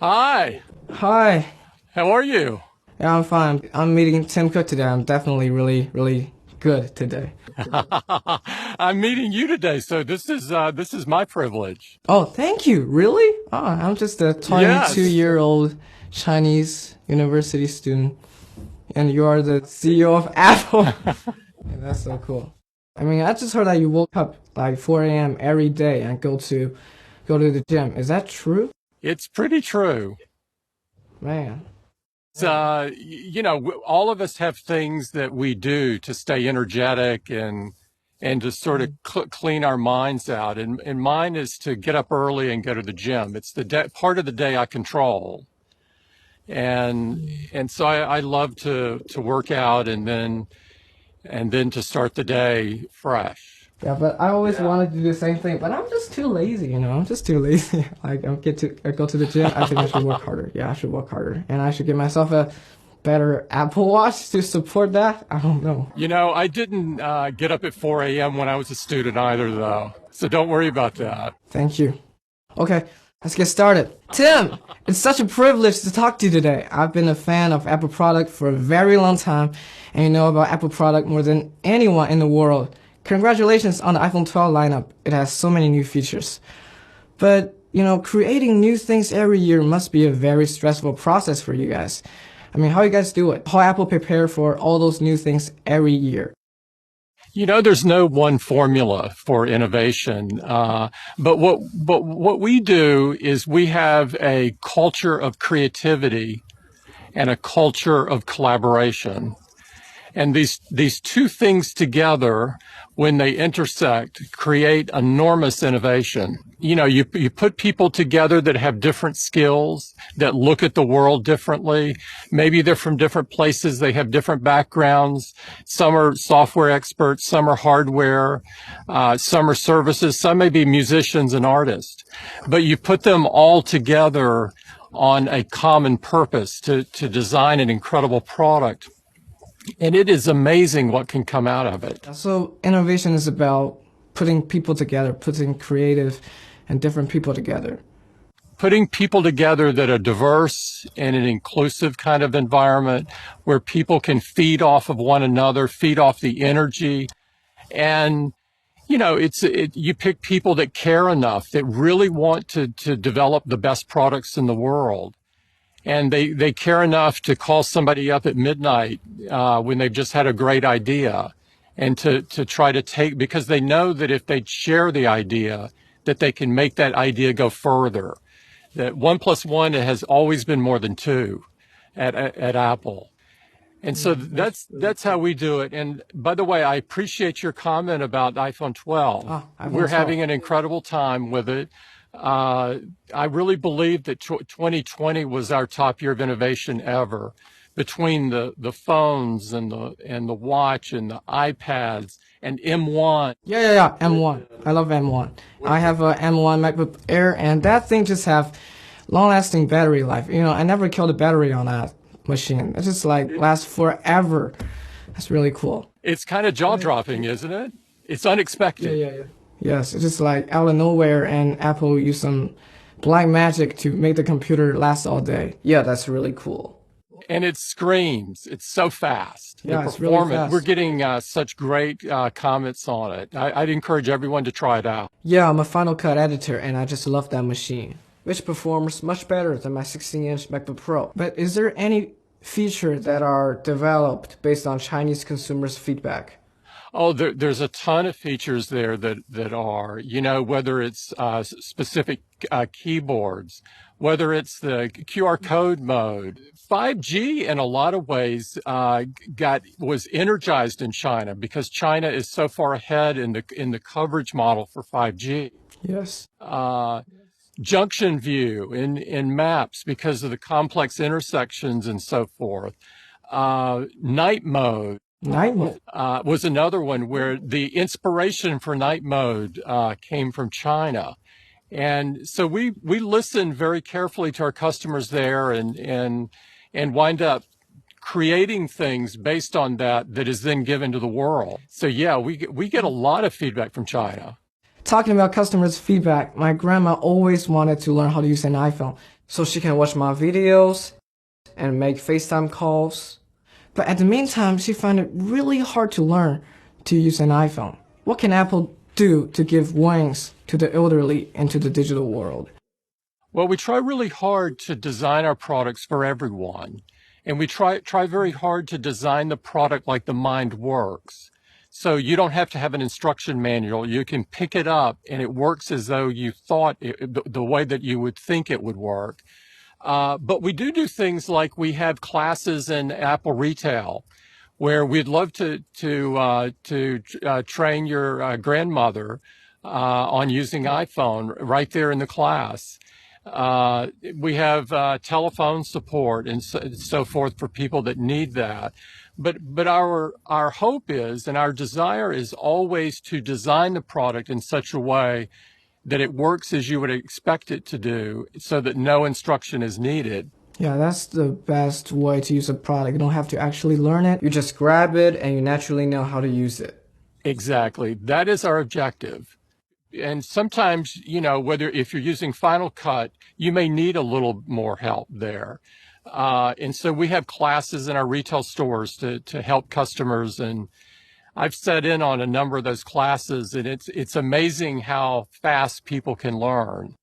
Hi, Hi. how are you? Yeah, I'm fine. I'm meeting TimCook today. I'm definitely really good today. I'm meeting you today, so this is my privilege. Oh, thank you. Really? Oh, I'm just a Yes. 22-year-old Chinese university student, and you are the CEO of Apple. Yeah, that's so cool. I mean, I just heard that you woke up like 4 a.m. every day and go to the gym. Is that true? It's pretty true. Man. All of us have things that we do to stay energetic and to sort of clean our minds out. And mine is to get up early and go to the gym. It's the part of the day I control. And so I love to work out and then to start the day fresh. Yeah, but I always wanted to do the same thing, but I'm just too lazy, you know. I'm just too lazy. Like I go to the gym. I think I should work harder. Yeah, I should work harder, and I should get myself a better Apple Watch to support that. I don't know. I didn't get up at 4 a.m. when I was a student either, though. So don't worry about that. Thank you. Okay, let's get started. Tim, it's such a privilege to talk to you today. I've been a fan of Apple product for a very long time, and you know about Apple product more than anyone in the world. Congratulations on the iPhone 12 lineup. It has so many new features. But, creating new things every year must be a very stressful process for you guys. I mean, how you guys do it? How Apple prepare for all those new things every year? There's no one formula for innovation. But what we do is we have a culture of creativity and a culture of collaboration. And these two things together, when they intersect, create enormous innovation. You put people together that have different skills, that look at the world differently. Maybe they're from different places. They have different backgrounds. Some are software experts. Some are hardware. Some are services. Some may be musicians and artists. But you put them all together on a common purpose to design an incredible product. And it is amazing what can come out of it. So innovation is about putting people together, putting creative and different people together. Putting people together that are diverse in an inclusive kind of environment where people can feed off of one another, feed off the energy. And, you pick people that care enough, that really want to develop the best products in the world. And they care enough to call somebody up at midnight when they've just had a great idea and to try to because they know that if they share the idea, that they can make that idea go further. That 1 + 1 has always been more than 2 at Apple. And so that's how we do it. And by the way, I appreciate your comment about iPhone 12. iPhone We're 12. having an incredible time with it. I really believe that 2020 was our top year of innovation ever, between the phones and the watch and the iPads and M1. Yeah. M1. I love M1. I have a M1 MacBook Air, and that thing just have long-lasting battery life. I never kill the battery on that machine. It just lasts forever. That's really cool. It's kind of jaw-dropping, isn't it? It's unexpected. Yeah. Yes, it's just out of nowhere, and Apple used some black magic to make the computer last all day. Yeah, that's really cool. And it screams. It's so fast. Yeah, the it's really performance. fast. We're getting such great comments on it. I'd encourage everyone to try it out. Yeah, I'm a Final Cut editor, and I just love that machine, which performs much better than my 16-inch MacBook Pro. But is there any feature that are developed based on Chinese consumers' feedback? Oh, there's a ton of features there that are, whether it's specific keyboards, whether it's the QR code mode. 5G in a lot of ways was energized in China because China is so far ahead in the coverage model for 5G. Yes. Junction view in maps because of the complex intersections and so forth. Night mode. Night mode. Was another one where the inspiration for night mode came from China. And so we listen very carefully to our customers there and wind up creating things based on that is then given to the world. So yeah, we get a lot of feedback from China. Talking about customers' feedback, my grandma always wanted to learn how to use an iPhone. so she can watch my videos and make FaceTime calls. But at the meantime, she found it really hard to learn to use an iPhone. What can Apple do to give wings to the elderly into the digital world? Well, we try really hard to design our products for everyone. And we try very hard to design the product like the mind works. So you don't have to have an instruction manual. You can pick it up and it works as though you thought the way that you would think it would work. But we do things like we have classes in Apple Retail where we'd love to train your grandmother on using iPhone right there in the class. We have telephone support and so forth for people that need that. But our hope is, and our desire is always to design the product in such a way that it works as you would expect it to do so that no instruction is needed. Yeah, that's the best way to use a product. You don't have to actually learn it. You just grab it and you naturally know how to use it. Exactly. That is our objective. And sometimes, if you're using Final Cut, you may need a little more help there. And so we have classes in our retail stores to help customers. And I've sat in on a number of those classes, and it's amazing how fast people can learn.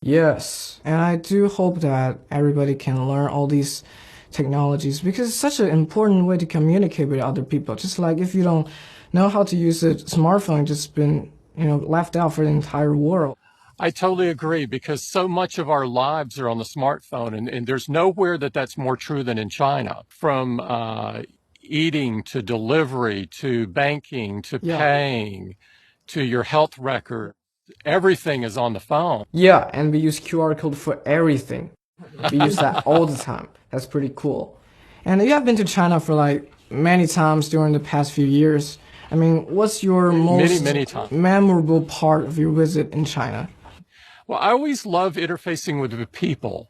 Yes, and I do hope that everybody can learn all these technologies because it's such an important way to communicate with other people. Just like if you don't know how to use a smartphone, you've just been, left out for the entire world. I totally agree because so much of our lives are on the smartphone, and there's nowhere that's more true than in China. From eating to delivery to banking to paying to your health record, everything is on the phone. Yeah, and we use QR code for everything. We use that all the time. That's pretty cool. And you have been to China for like many times during the past few years. I mean, what's your most many times memorable part of your visit in China? Well, I always love interfacing with the people.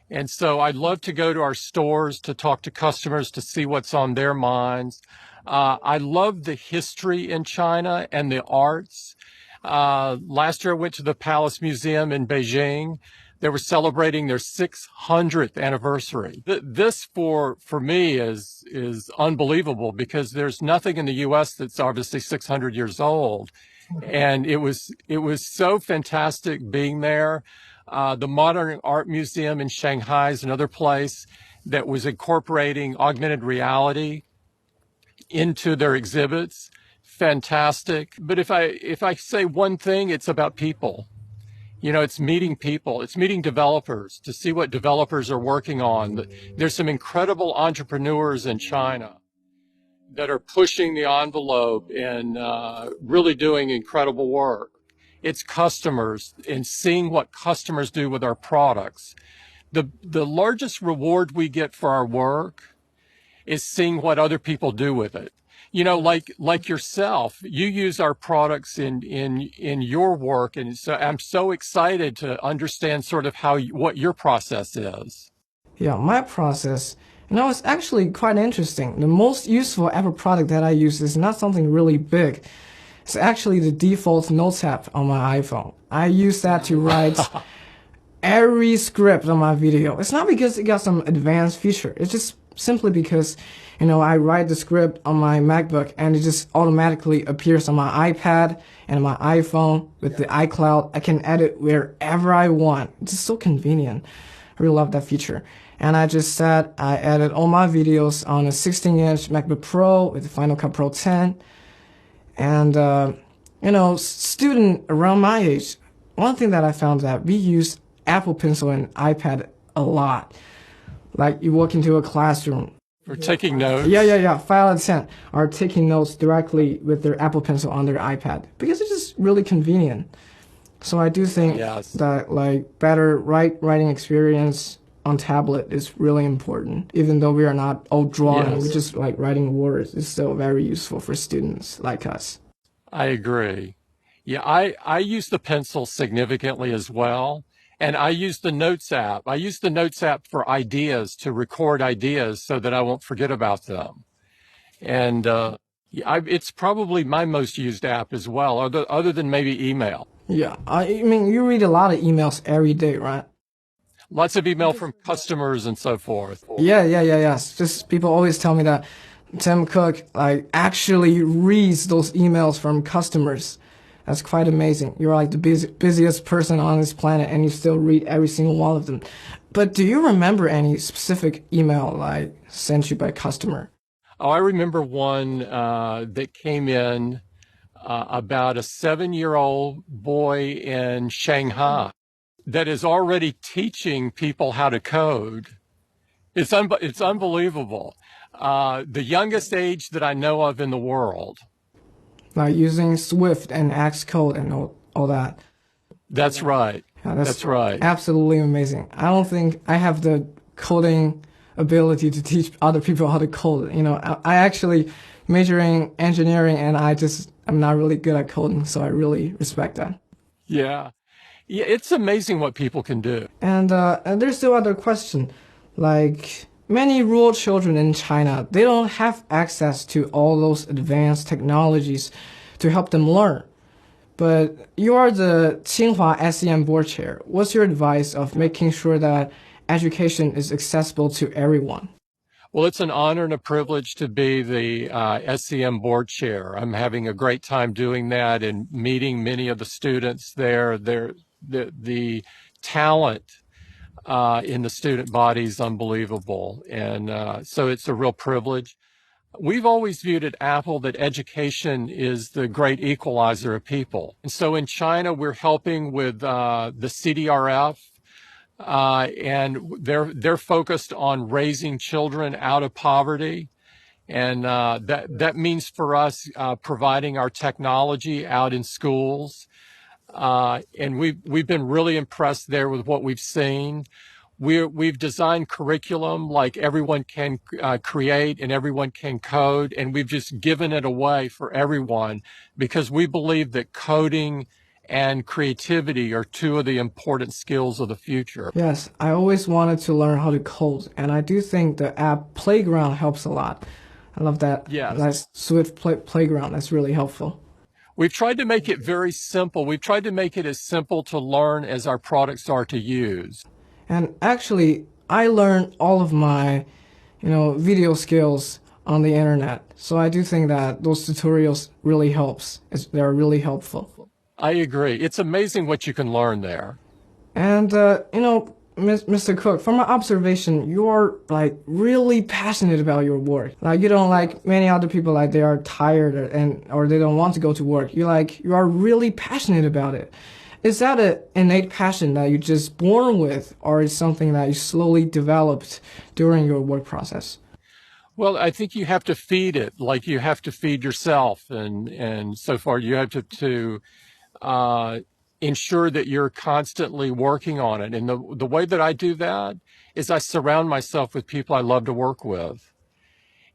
And so I'd love to go to our stores to talk to customers to see what's on their minds. I love the history in China and the arts. Last year I went to the Palace Museum in Beijing. They were celebrating their 600th anniversary. This for me is unbelievable because there's nothing in the U.S. that's obviously 600 years old. And it was so fantastic being there. The Modern Art Museum in Shanghai is another place that was incorporating augmented reality into their exhibits. Fantastic. But if I say one thing, it's about people. It's meeting people. It's meeting developers to see what developers are working on. There's some incredible entrepreneurs in China that are pushing the envelope and really doing incredible work. It's customers and seeing what customers do with our products. The largest reward we get for our work is seeing what other people do with it. Like yourself, you use our products in your work, and so I'm so excited to understand sort of what your process is. Yeah, my process, it's actually quite interesting. The most useful Apple product that I use is not something really big. It's actually the default Notes app on my iPhone. I use that to write every script on my video. It's not because it got some advanced feature. It's just simply because, I write the script on my MacBook and it just automatically appears on my iPad and my iPhone with the iCloud. I can edit wherever I want. It's just so convenient. I really love that feature. And I just said I edit all my videos on a 16-inch MacBook Pro with the Final Cut Pro 10. And, student around my age, one thing that I found that we use Apple Pencil and iPad a lot. Like you walk into a classroom. For taking notes. Yeah. 5 out of 10 are taking notes directly with their Apple Pencil on their iPad because it's just really convenient. So I do think that better writing experience on tablet is really important. Even though we are not all drawing, we're just writing words. It's still very useful for students like us. I agree. Yeah, I use the pencil significantly as well. And I use the Notes app. I use the Notes app for ideas, to record ideas so that I won't forget about them. And it's probably my most used app as well, other than maybe email. Yeah, I mean, you read a lot of emails every day, right? lots of email from customers and so forth. Yes. Just people always tell me that Tim Cook like actually reads those emails from customers. That's quite amazing. You're like the busiest person on this planet, and you still read every single one of them. But do you remember any specific email like sent you by customer? Oh, I remember one that came in about a 7-year-old boy in Shanghai that is already teaching people how to code. It's unbelievable. The youngest age that I know of in the world. Like using Swift and Xcode and all that. That's right. Yeah, that's right. Absolutely amazing. I don't think I have the coding ability to teach other people how to code. You know, I actually major in engineering, and I'm not really good at coding, so I really respect that. Yeah, it's amazing what people can do. And there's still other question, like many rural children in China, they don't have access to all those advanced technologies to help them learn. But you are the Tsinghua SEM board chair. What's your advice of making sure that education is accessible to everyone? Well, it's an honor and a privilege to be the SEM board chair. I'm having a great time doing that and meeting many of the students there. The talent in the student body is unbelievable. And so it's a real privilege. We've always viewed at Apple that education is the great equalizer of people. And so in China, we're helping with the CDRF, and they're focused on raising children out of poverty. And that means for us providing our technology out in schools. And we've been really impressed there with what we've seen. We've designed curriculum like everyone can create and everyone can code, and we've just given it away for everyone because we believe that coding and creativity are two of the important skills of the future. Yes, I always wanted to learn how to code, and I do think the app Playground helps a lot. I love that. Yes. That Swift Playground. That's really helpful. We've tried to make it very simple. We've tried to make it as simple to learn as our products are to use. And actually, I learned all of my, video skills on the internet. So I do think that those tutorials really helps. They're really helpful. I agree. It's amazing what you can learn there. And, Mr. Cook, from my observation, you're like really passionate about your work. Like you don't like many other people, like they are tired or they don't want to go to work. You are really passionate about it. Is that an innate passion that you're just born with, or is something that you slowly developed during your work process? Well, I think you have to feed it, like you have to feed yourself, and so far you have to ensure that you're constantly working on it. And the way that I do that is I surround myself with people I love to work with.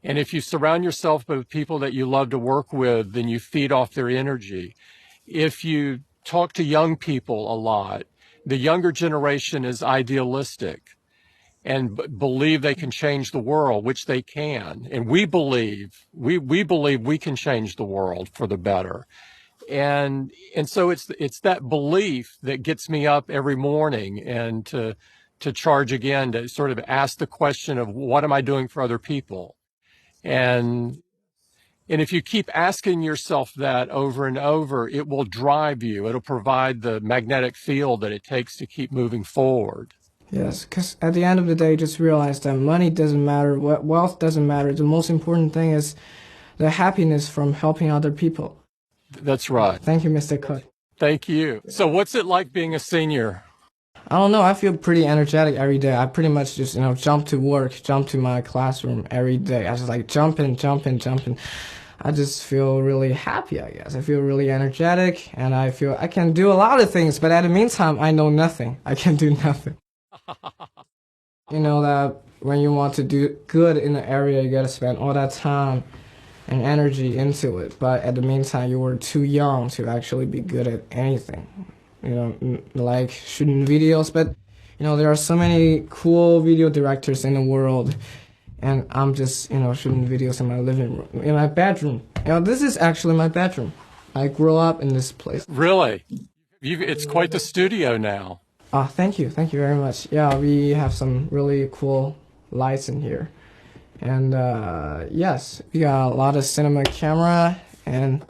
And if you surround yourself with people that you love to work with, then you feed off their energy. If you talk to young people a lot, the younger generation is idealistic and believe they can change the world, which they can. And we believe we can change the world for the better. And so it's that belief that gets me up every morning and to charge again, to sort of ask the question of what am I doing for other people? And if you keep asking yourself that over and over, it will drive you. It'll provide the magnetic field that it takes to keep moving forward. Yes, because at the end of the day, just realize that money doesn't matter, wealth doesn't matter. The most important thing is the happiness from helping other people. That's right. Thank you, Mr. Cook. Thank you. So what's it like being a senior? I don't know. I feel pretty energetic every day. I pretty much just, jump to work, jump to my classroom every day. I just like jumping. I just feel really happy, I guess. I feel really energetic, and I feel I can do a lot of things, but at the meantime, I know nothing. I can do nothing. You know that when you want to do good in an area, you gotta spend all that time and energy into it. But at the meantime, you were too young to actually be good at anything. Like shooting videos. But, there are so many cool video directors in the world. And I'm just, shooting videos in my living room, in my bedroom. This is actually my bedroom. I grew up in this place. Really? It's quite the studio now. Thank you. Thank you very much. Yeah, we have some really cool lights in here. And yes, we got a lot of cinema camera, and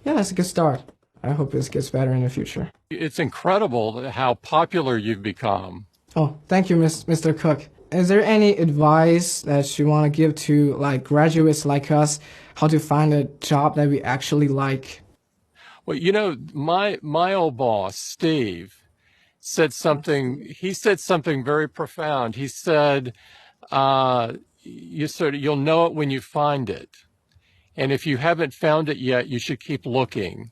yeah, it's a good start. I hope this gets better in the future. It's incredible how popular you've become. Oh, thank you, Mr. Cook. Is there any advice that you want to give to like graduates like us, how to find a job that we actually like? Well, you know, my old boss, Steve, said something. He said something very profound. He said, you'll know it when you find it. And if you haven't found it yet, you should keep looking.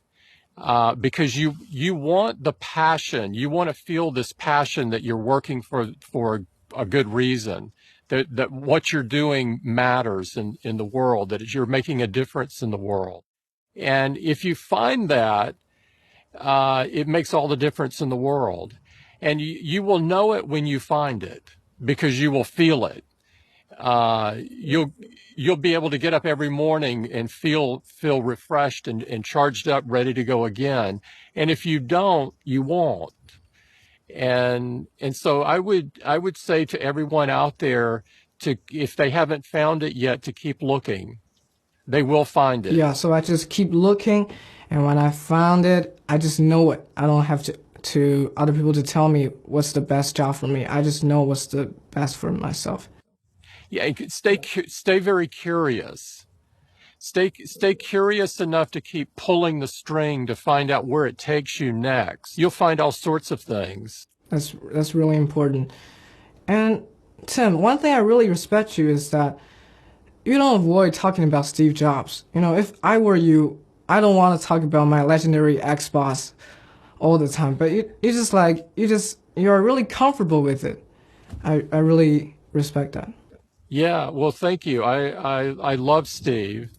Because you want the passion, you want to feel this passion that you're working for a good reason, that what you're doing matters in the world, that you're making a difference in the world. And if you find that, it makes all the difference in the world. And you will know it when you find it, because you will feel it. You'll be able to get up every morning and feel refreshed and charged up, ready to go again. And if you don't, you won't. And so I would say to everyone out there if they haven't found it yet, to keep looking. They will find it. Yeah, so I just keep looking, and when I found it, I just know it. I don't have to other people to tell me what's the best job for me. I just know what's the best for myself. Yeah, stay very curious. Stay curious enough to keep pulling the string to find out where it takes you next. You'll find all sorts of things. That's really important. And Tim, one thing I really respect you is that you don't avoid talking about Steve Jobs. You know, if I were you, I don't want to talk about my legendary ex-boss all the time. But you're really comfortable with it. I really respect that. Yeah, well, thank you. I love Steve,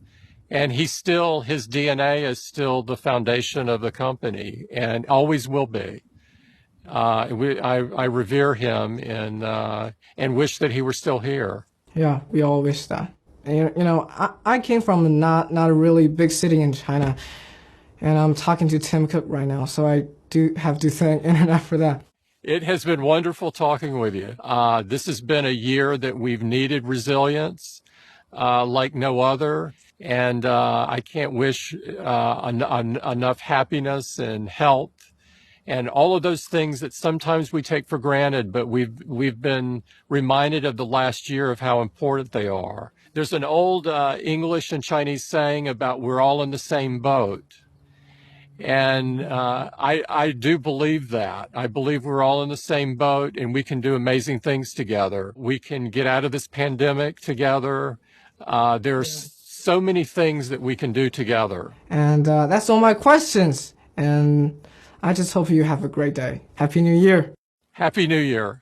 and his DNA is still the foundation of the company, and always will be. I revere him and wish that he were still here. Yeah, we all wish that. And, you know, I came from not a really big city in China, and I'm talking to TimCook right now, so I do have to thank internet for that. It has been wonderful talking with you. This has been a year that we've needed resilience like no other, and I can't wish enough happiness and health and all of those things that sometimes we take for granted, but we've been reminded of the last year of how important they are. There's an old English and Chinese saying about we're all in the same boat. And I do believe that. I believe we're all in the same boat, and we can do amazing things together. We can get out of this pandemic together. There's so many things that we can do together. And that's all my questions. And I just hope you have a great day. Happy New Year. Happy New Year.